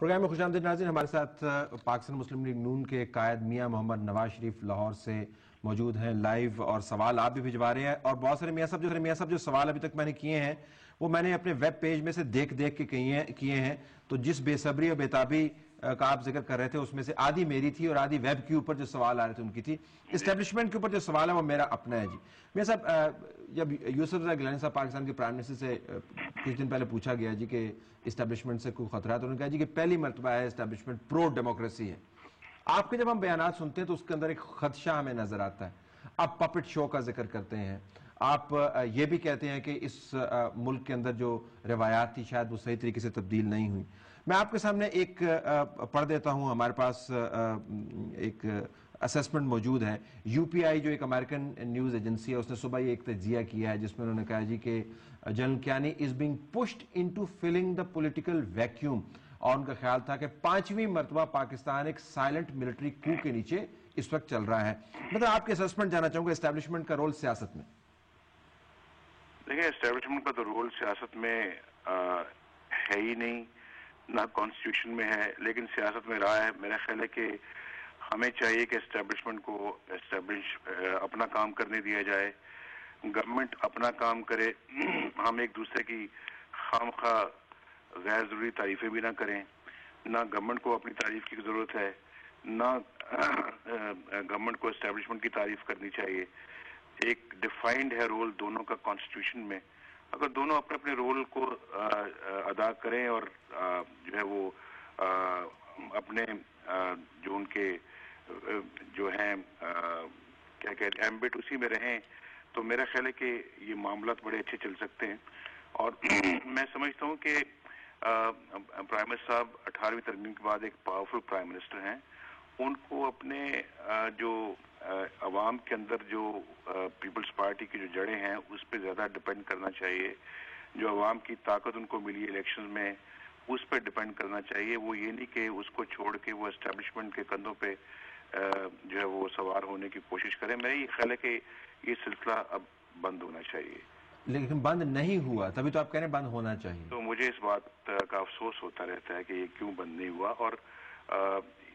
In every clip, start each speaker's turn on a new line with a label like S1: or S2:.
S1: Programme میں خوش آمدید ناظرین. ہمارے ساتھ پاکستان مسلم لیگ نون کے قائد میاں محمد نواز شریف لاہور سے موجود ہیں لائیو, اور سوال آپ بھی بھجوا رہے ہیں. اور بہت سارے میاں صاحب جو سوال ابھی تک میں نے کیے ہیں وہ میں نے اپنے ویب پیج میں سے دیکھ کے کیے ہیں. تو جس بے صبری اور بےتابی کا آپ ذکر کر رہے تھے اس میں سے آدھی میری تھی اور آدھی ویب کے اوپر جو سوال آ رہے تھے ان کی تھی. اسٹیبلشمنٹ کے اوپر جو سوال ہے وہ میرا اپنا ہے. جی میاں صاحب, جب یوسف رضا گیلانی صاحب پاکستان کے پرائم منسٹر سے کچھ دن پہلے پوچھا گیا جی کہ اسٹیبلشمنٹ سے کوئی خطرہ ہے, تو انہوں نے کہا جی کہ پہلی مرتبہ ہے اسٹیبلشمنٹ پرو ڈیموکریسی ہے. آپ کے جب ہم بیانات سنتے ہیں تو اس کے اندر ایک خدشہ ہمیں نظر آتا ہے. آپ پپٹ شو کا ذکر کرتے ہیں, آپ یہ بھی کہتے ہیں کہ اس ملک کے اندر جو روایات تھی شاید وہ صحیح طریقے سے تبدیل نہیں ہوئی. میں آپ کے سامنے ایک پڑھ دیتا ہوں, ہمارے پاس ایک اسیسمنٹ موجود ہے. یو پی آئی جو ایک امریکن نیوز ایجنسی ہے, اس نے صبح یہ ایک تجزیہ کیا ہے جس میں انہوں نے کہا جی کہ general Kayani is being pushed into filling the political vacuum, اور ان کا خیال تھا کہ 5ویں مرتبہ پاکستان ایک سائلنٹ ملٹری کو کے نیچے اس وقت چل رہا ہے. مطلب آپ کے اسسمنٹ جانا چاہوں گا اسٹیبلشمنٹ کا رول سیاست میں.
S2: دیکھیں, اسٹیبلشمنٹ کا تو رول سیاست میں ہے ہی نہیں, نہ کانسٹیٹیوشن میں ہے, لیکن سیاست میں رہا ہے. میرا خیال ہے کہ ہمیں چاہیے کہ اسٹیبلشمنٹ کو اپنا کام کرنے دیا جائے, گورنمنٹ اپنا کام کرے. ہم ایک دوسرے کی خواہ غیر ضروری تعریفیں بھی نہ کریں. نہ گورنمنٹ کو اپنی تعریف کی ضرورت ہے, نہ گورنمنٹ کو اسٹیبلشمنٹ کی تعریف کرنی چاہیے. ایک ڈیفائنڈ ہے رول دونوں کا کانسٹیٹیوشن میں. اگر دونوں اپنے اپنے رول کو ادا کریں اور جو ہے وہ اپنے جو ان کے جو ہیں کیا کہتے ہیں ایمبٹ اسی میں رہیں, تو میرا خیال ہے کہ یہ معاملات بڑے اچھے چل سکتے ہیں. اور میں سمجھتا ہوں کہ پرائم منسٹر صاحب 18ویں ترمیم کے بعد ایک پاورفل پرائم منسٹر ہیں. ان کو اپنے جو عوام کے اندر جو پیپلز پارٹی کی جو جڑیں ہیں اس پہ زیادہ ڈیپینڈ کرنا چاہیے. جو عوام کی طاقت ان کو ملی الیکشن میں اس پہ ڈیپینڈ کرنا چاہیے. وہ یہ نہیں کہ اس کو چھوڑ کے وہ اسٹیبلشمنٹ کے کندھوں پہ جو ہے وہ سوار ہونے کی کوشش کریں. میرا یہ خیال ہے کہ یہ سلسلہ اب بند ہونا چاہیے.
S1: لیکن بند نہیں ہوا, تبھی تو آپ کہہ رہے ہیں بند ہونا چاہیے.
S2: تو مجھے اس بات کا افسوس ہوتا رہتا ہے کہ یہ کیوں بند نہیں ہوا, اور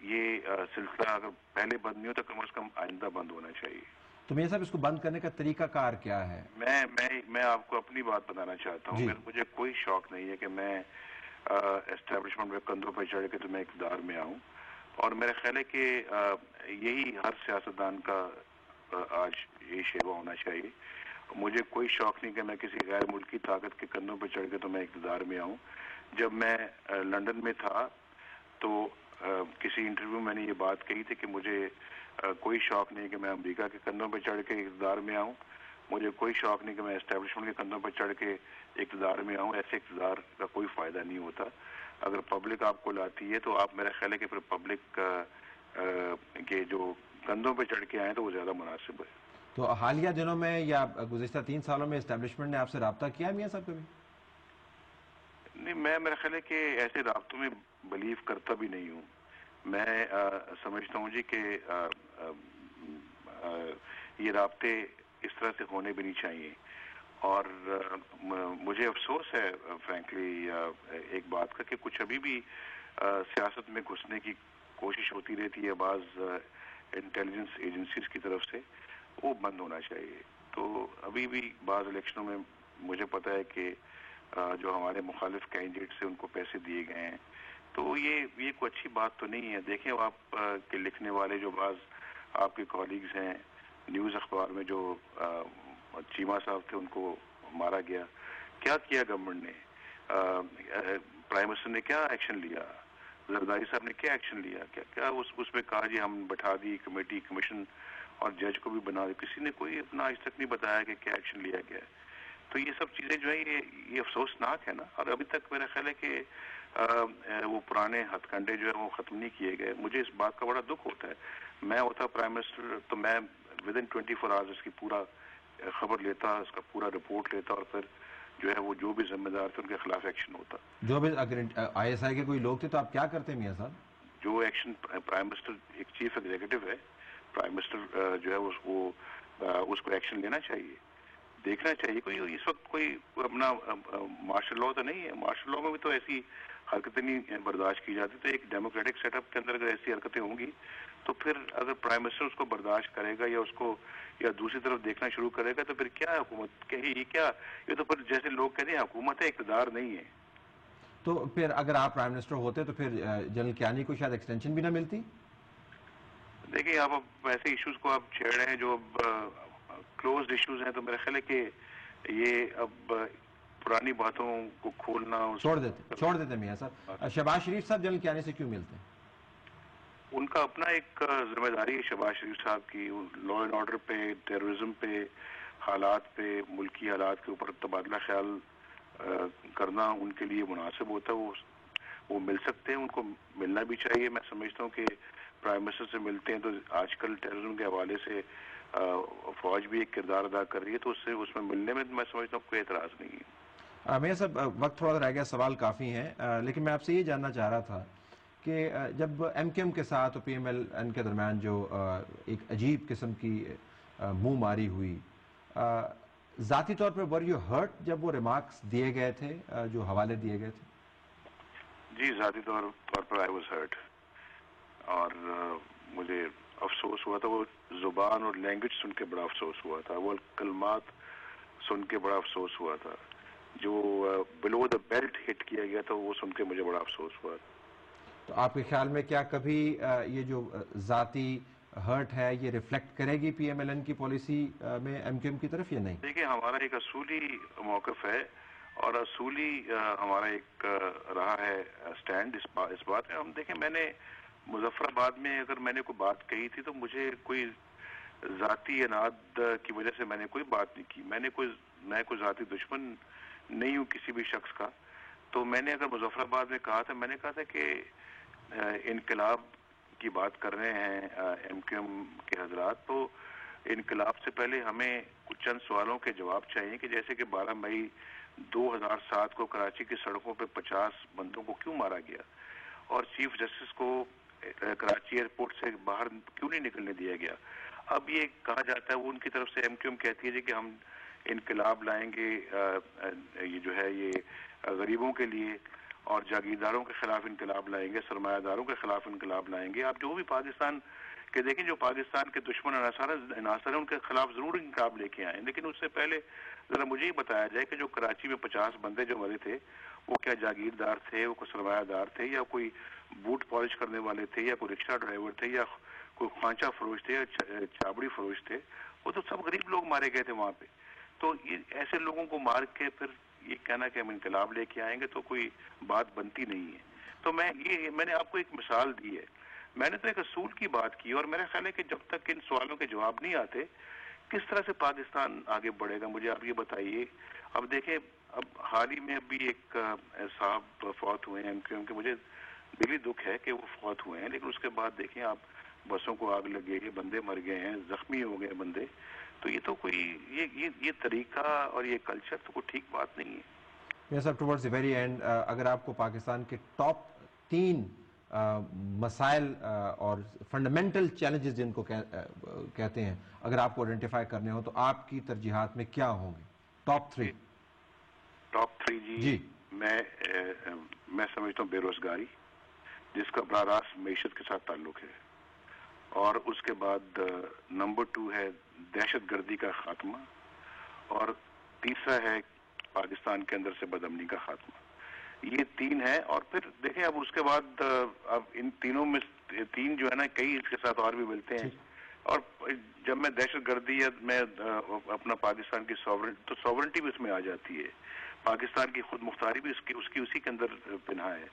S2: یہ سلسلہ اگر پہلے بند نہیں ہو تو کم از کم آئندہ بند ہونا چاہیے.
S1: تو میاں صاحب اس کو بند کرنے کا طریقہ کار کیا ہے؟
S2: میں آپ کو اپنی بات بتانا چاہتا ہوں. مجھے کوئی شوق نہیں ہے کہ میں اسٹیبلشمنٹ میں کندھوں پہ چڑھ کے تو میں اقتدار میں آؤں. اور میرا خیال ہے کہ یہی ہر سیاستدان کا آج یہ شیوا ہونا چاہیے. مجھے کوئی شوق نہیں کہ میں کسی غیر ملکی طاقت کے کندھوں پہ چڑھ کے تو میں اقتدار میں آؤں. جب میں لندن میں تھا تو کسی انٹرویو میں نے یہ بات کہی تھی کہ مجھے کوئی شوق نہیں کہ میں امریکہ کے کندھوں پہ چڑھ کے اقتدار میں آؤں. مجھے کوئی شوق نہیں کہ میں اسٹیبلشمنٹ کے کندھوں پہ چڑھ کے اقتدار میں آؤں. ایسے اقتدار کا کوئی فائدہ نہیں ہوتا. اگر پبلک آپ کو لاتی ہے تو آپ, میرا خیال ہے کہ پھر پبلک کے جو کندھوں پہ چڑھ کے آئیں تو وہ زیادہ مناسب ہے.
S1: تو حالیہ دنوں میں یا گزشتہ 3 سالوں میں اسٹیبلشمنٹ نے آپ سے رابطہ کیا میاں صاحب کبھی؟
S2: نہیں, میرا خیال ہے کہ ایسے رابطوں میں بلیو کرتا بھی نہیں ہوں. میں سمجھتا ہوں جی کہ یہ رابطے اس طرح سے ہونے بھی نہیں چاہیے. اور مجھے افسوس ہے فرینکلی ایک بات کا کہ کچھ ابھی بھی سیاست میں گھسنے کی کوشش ہوتی رہتی ہے بعض انٹیلیجنس ایجنسیز کی طرف سے. وہ بند ہونا چاہیے. تو ابھی بھی بعض الیکشنوں میں مجھے پتا ہے کہ جو ہمارے مخالف کینڈیڈیٹس ہیں ان کو پیسے دیے گئے ہیں. تو یہ کوئی اچھی بات تو نہیں ہے. دیکھیں, آپ کے لکھنے والے جو بعض آپ کے کولیگز ہیں نیوز اخبار میں, جو چیمہ صاحب تھے ان کو مارا گیا, کیا کیا گورنمنٹ نے؟ پرائم منسٹر نے کیا ایکشن لیا؟ زرداری صاحب نے کیا ایکشن لیا؟ کیا اس میں کہا جی ہم بٹھا دی کمیٹی کمیشن اور جج کو بھی بنا دی؟ کسی نے کوئی اپنا آج تک نہیں بتایا کہ کیا ایکشن لیا گیا ہے. تو یہ سب چیزیں جو ہیں یہ افسوسناک ہے نا. اور ابھی تک میرا خیال ہے کہ وہ پرانے ہتھ کنڈے جو ہیں وہ ختم نہیں کیے گئے. مجھے اس بات کا بڑا دکھ ہوتا ہے. میں ہوتا پرائم منسٹر تو میں ود ان 24 آورز اس کی پورا خبر لیتا, اس کا پورا رپورٹ لیتا, اور پھر جو ہے وہ جو بھی ذمہ دار تھے ان کے خلاف ایکشن ہوتا.
S1: جو بھی اگر آئی ایس آئی کے کوئی لوگ تھے تو آپ کیا کرتے میاں صاحب؟
S2: جو ایکشن پرائم منسٹر ایک چیف ایگزیکٹو ہے, پرائم منسٹر جو ہے وہ اس کو ایکشن لینا چاہیے, دیکھنا چاہیے. کوئی اس وقت کوئی اپنا مارشل لاء تو نہیں ہے. مارشل لاء میں بھی تو ایسی حرکتیں نہیں برداشت کی جاتی. تو ایک ڈیموکریٹک سیٹ اپ کے اندر اگر ایسی حرکتیں ہوں گی تو پھر اگر پرائم منسٹر اس کو برداشت کرے گا یا اس کو یا دوسری طرف دیکھنا شروع کرے گا تو پھر کیا حکومت کہ یہ کیا, یہ تو پھر جیسے لوگ کہتے ہیں حکومت ہے, اقتدار نہیں ہے.
S1: تو پھر اگر آپ پرائم منسٹر ہوتے تو پھر جنرل کیانی کو شاید ایکسٹینشن بھی نہ ملتی.
S2: دیکھیے آپ اب ایسے ایشوز کو آپ چھیڑ رہے ہیں جو اب کلوزڈ ایشوز ہیں, تو میرا خیال ہے کہ یہ اب پرانی باتوں کو کھولنا
S1: چھوڑ دیتے میاں صاحب. شہباز شریف صاحب جنرل کیانی سے کیوں ملتے ہیں؟
S2: ان کا اپنا ایک ذمہ داری ہے شہباز شریف صاحب کی, لا اینڈ آرڈر پہ, ٹیررزم پہ, حالات پہ, ملکی حالات کے اوپر تبادلہ خیال کرنا ان کے لیے مناسب ہوتا ہے. وہ مل سکتے ہیں, ان کو ملنا بھی چاہیے. میں سمجھتا ہوں کہ پرائم منسٹر سے ملتے ہیں تو آج کل ٹیررزم کے حوالے سے فوج بھی ایک کردار ادا کر رہی ہے, تو اس میں ملنے میں میں سمجھتا ہوں کوئی اعتراض نہیں ہے.
S1: میاں صاحب وقت تھوڑا رہ گیا, سوال کافی ہیں, لیکن میں آپ سے یہ جاننا چاہ رہا تھا کہ جب ایم کیو ایم کے ساتھ اور پی ایم ایل این کے درمیان جو ایک عجیب قسم کی منہ ماری ہوئی, ذاتی طور پہ ور یو ہرٹ جب وہ ریمارکس دیے گئے تھے, جو حوالے دیے گئے تھے؟
S2: جی ذاتی طور پر آئی واز ہرٹ, اور مجھے افسوس ہوا تھا. وہ زبان اور لینگویج سن کے بڑا افسوس ہوا تھا, وہ کلمات سن کے بڑا افسوس ہوا تھا. جو بلو دا بیلٹ ہٹ کیا گیا تھا وہ سن کے مجھے بڑا افسوس ہوا تھا.
S1: تو آپ کے خیال میں کیا کبھی یہ جو ذاتی ہرٹ ہے یہ ریفلیکٹ کرے گی پی ایم ایل این کی پالیسی میں ایم کیو ایم کی طرف یا نہیں؟
S2: دیکھیں ہمارا ایک اصولی موقف ہے اور اصولی ہمارا ایک رہا ہے سٹینڈ اس بات میں. ہم دیکھیں میں نے مظفر آباد میں اگر میں نے کوئی بات کہی تھی تو مجھے کوئی ذاتی اناد کی وجہ سے میں نے کوئی بات نہیں کی. میں کوئی ذاتی دشمن نہیں ہوں کسی بھی شخص کا. تو میں نے اگر مظفر آباد میں کہا تھا, میں نے کہا تھا کہ انقلاب کی بات کر رہے ہیں ایم کیو ایم کے حضرات, تو انقلاب سے پہلے ہمیں کچھ چند سوالوں کے جواب چاہیے کہ جیسے کہ 12 مئی 2007 کو کراچی کی سڑکوں پہ 50 بندوں کو کیوں مارا گیا, اور چیف جسٹس کو کراچی ایئرپورٹ سے باہر کیوں نہیں نکلنے دیا گیا. اب یہ کہا جاتا ہے, وہ ان کی طرف سے ایم کیو ایم کہتی ہے کہ ہم انقلاب لائیں گے یہ جو ہے یہ غریبوں کے لیے, اور جاگیرداروں کے خلاف انقلاب لائیں گے, سرمایہ داروں کے خلاف انقلاب لائیں گے. آپ جو بھی پاکستان کہ دیکھیں جو پاکستان کے دشمن عناصر ہیں ان کے خلاف ضرور انقلاب لے کے آئیں, لیکن اس سے پہلے ذرا مجھے یہ بتایا جائے کہ جو کراچی میں 50 بندے جو مرے تھے وہ کیا جاگیردار تھے, وہ کوئی سرمایہ دار تھے, یا کوئی بوٹ پالش کرنے والے تھے, یا کوئی رکشہ ڈرائیور تھے, یا کوئی خانچہ فروش تھے, یا چابڑی فروش تھے؟ وہ تو سب غریب لوگ مارے گئے تھے وہاں پہ. تو ایسے لوگوں کو مار کے پھر یہ کہنا کہ ہم انقلاب لے کے آئیں گے تو کوئی بات بنتی نہیں ہے. تو میں نے آپ کو ایک مثال دی ہے, میں نے تو ایک اصول کی بات کی, اور میرا خیال ہے کہ جب تک ان سوالوں کے جواب نہیں آتے کس طرح سے پاکستان آگے بڑھے گا. مجھے آپ یہ بتائیے, اب دیکھیں اب حال ہی میں ابھی ایک صاحب فوت ہوئے ہیں ایم کیو ایم کے, مجھے دلی دکھ ہے کہ وہ فوت ہوئے ہیں, لیکن اس کے بعد دیکھیں آپ بسوں کو آگ لگ گئی, بندے مر گئے ہیں, زخمی ہو گئے بندے. تو یہ تو کوئی یہ طریقہ اور یہ کلچر تو کوئی ٹھیک بات نہیں ہے.
S1: میاں صاحب ٹوورڈز دی ویری اینڈ, اگر آپ کو پاکستان کے ٹاپ 3 مسائل اور فنڈامنٹل چیلنجز جن کو کہتے ہیں اگر آپ کو آئیڈینٹیفائی کرنے ہوں تو آپ کی ترجیحات میں کیا ہوں گے؟ ٹاپ 3.
S2: ٹاپ 3 جی میں سمجھتا ہوں بے روزگاری, جس کا براہ راست معیشت کے ساتھ تعلق ہے, اور اس کے بعد نمبر 2 ہے دہشت گردی کا خاتمہ, اور تیسرا ہے پاکستان کے اندر سے بدامنی کا خاتمہ. یہ 3 ہے. اور پھر دیکھیں اب اس کے بعد اب ان تینوں میں 3 جو ہے نا کئی اس کے ساتھ اور بھی ملتے ہیں, اور جب میں دہشت گردی یا میں اپنا پاکستان کی سوورنٹی بھی اس میں آ جاتی ہے, پاکستان کی خود مختاری بھی اسی کے اندر پنہا ہے.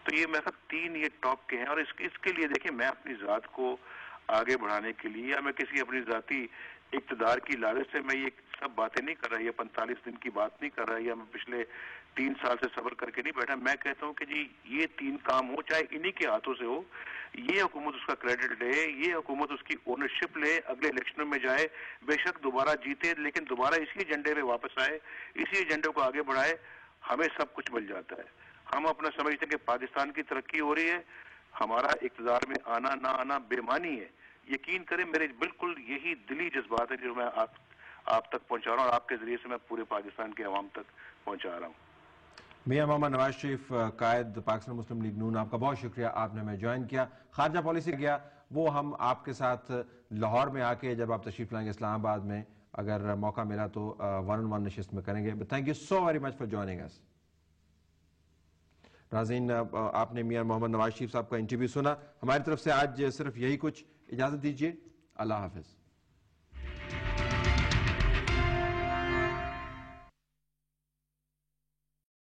S2: تو یہ میں 3 یہ ٹاپ کے ہیں, اور اس کے لیے دیکھیں میں اپنی ذات کو آگے بڑھانے کے لیے یا میں کسی اپنی ذاتی اقتدار کی لالچ سے میں یہ سب باتیں نہیں کر رہا, یہ 45 دن کی بات نہیں کر رہا, یا میں پچھلے 3 سال سے صبر کر کے نہیں بیٹھا. میں کہتا ہوں کہ جی یہ 3 کام ہو, چاہے انہی کے ہاتھوں سے ہو, یہ حکومت اس کا کریڈٹ لے, یہ حکومت اس کی اونرشپ لے, اگلے الیکشنوں میں جائے, بے شک دوبارہ جیتے, لیکن دوبارہ اسی ایجنڈے پہ واپس آئے, اسی ایجنڈے کو آگے بڑھائے, ہمیں سب کچھ مل جاتا ہے. ہم اپنا سمجھتے ہیں کہ پاکستان کی ترقی ہو رہی ہے, ہمارا اقتدار میں آنا نہ آنا بے معنی ہے. یقین کریں میرے بالکل یہی دلی جذبات ہے جو میں آپ تک پہنچا رہا ہوں, اور آپ کے ذریعے سے میں پورے پاکستان کے عوام تک پہنچا رہا ہوں.
S1: میاں محمد نواز شریف قائد پاکستان مسلم لیگ نون، آپ کا بہت شکریہ، آپ نے ہمیں جوائن کیا. خارجہ پالیسی گیا وہ ہم آپ کے ساتھ لاہور میں آ کے جب آپ تشریف لائیں گے اسلام آباد میں اگر موقع ملا تو 1-on-1 نشست میں کریں گے. Thank you so very much for joining us. ناظرین، آپ نے میاں محمد نواز شریف صاحب کا انٹرویو سنا. ہماری طرف سے آج صرف یہی کچھ. اجازت دیجیے. اللہ حافظ.